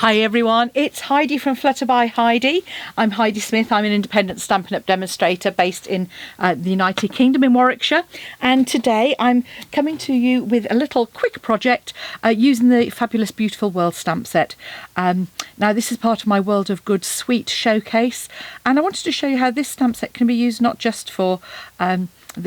Hi everyone, it's Heidi from Flutter by Heidi. I'm Heidi Smith. I'm an independent Stampin' Up! Demonstrator based in the United Kingdom in Warwickshire, and today I'm coming to you with a little quick project using the fabulous Beautiful World stamp set. Now this is part of my World of Good Sweet showcase, and I wanted to show you how this stamp set can be used not just for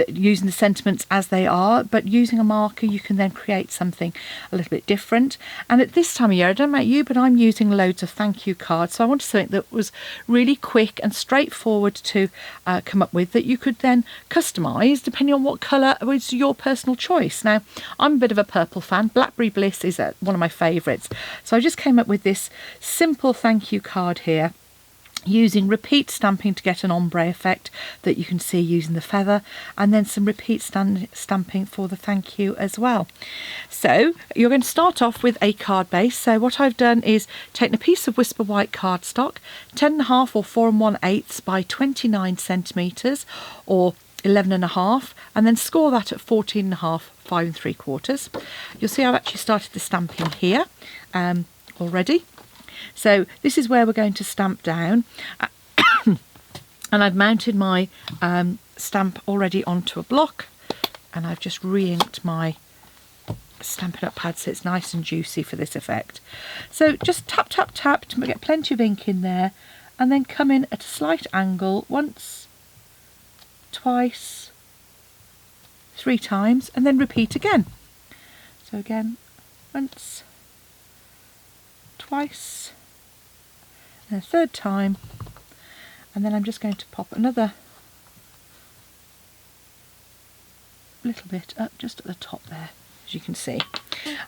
using the sentiments as they are, but using a marker you can then create something a little bit different. And at this time of year, I don't know about you, but I'm using loads of thank you cards, so I wanted something that was really quick and straightforward to come up with, that you could then customise depending on what colour was your personal choice. Now I'm a bit of a purple fan. Blackberry Bliss is one of my favourites, so I just came up with this simple thank you card here, using repeat stamping to get an ombre effect that you can see using the feather, and then some repeat stamping for the thank you as well. So you're going to start off with a card base. So what I've done is taken a piece of Whisper White cardstock, 10.5 or 4 1/8 by 29 centimetres or 11.5, and then score that at 14.5, 5 3/4. You'll see I've actually started the stamping here already. So this is where we're going to stamp down, and I've mounted my stamp already onto a block, and I've just re-inked my Stampin' Up! Pad so it's nice and juicy for this effect. So just tap tap tap to get plenty of ink in there, and then come in at a slight angle once, twice, 3 times, and then repeat again. So again, once, twice, and a 3rd time, and then I'm just going to pop another little bit up just at the top there, as you can see.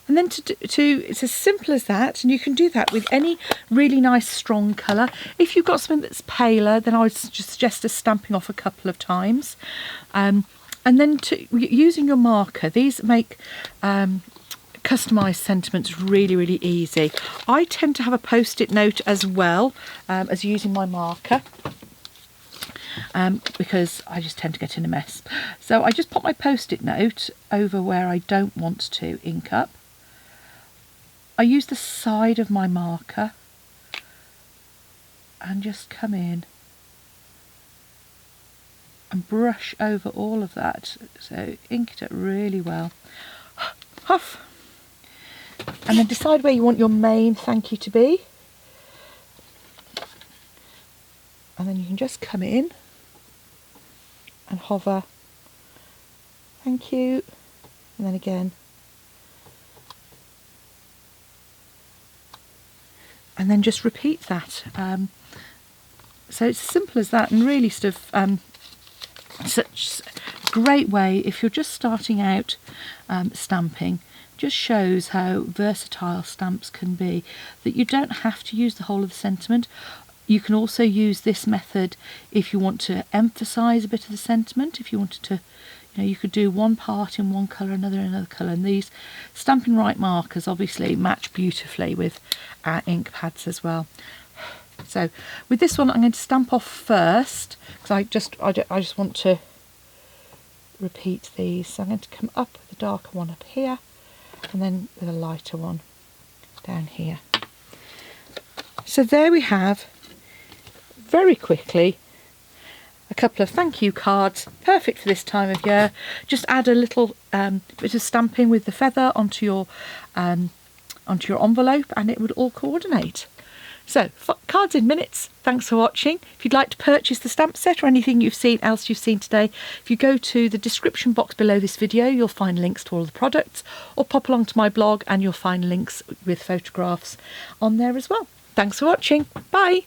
And then it's as simple as that, and you can do that with any really nice strong colour. If you've got something that's paler, then I would just suggest stamping off a couple of times, and then using your marker. These make customised sentiments really easy. I tend to have a post-it note as well as using my marker, because I just tend to get in a mess. So I just pop my post-it note over where I don't want to ink up. I use the side of my marker and just come in and brush over all of that, so ink it up really well. Huff! And then decide where you want your main thank you to be, and then you can just come in and hover thank you, and then again, and then just repeat that. So it's as simple as that, and really sort of such a great way if you're just starting out stamping. Just shows how versatile stamps can be, that you don't have to use the whole of the sentiment. You can also use this method if you want to emphasize a bit of the sentiment. If you wanted to, you could do one part in one colour, another in another colour, and these Stampin' Right markers obviously match beautifully with our ink pads as well. So with this one I'm going to stamp off first, because I just want to repeat these. So I'm going to come up with the darker one up here, and then with a lighter one down here. So there we have, very quickly, a couple of thank you cards, perfect for this time of year. Just add a little bit of stamping with the feather onto your envelope, and it would all coordinate. So, cards in minutes. Thanks for watching. If you'd like to purchase the stamp set or anything else you've seen today, if you go to the description box below this video, you'll find links to all the products, or pop along to my blog and you'll find links with photographs on there as well. Thanks for watching. Bye.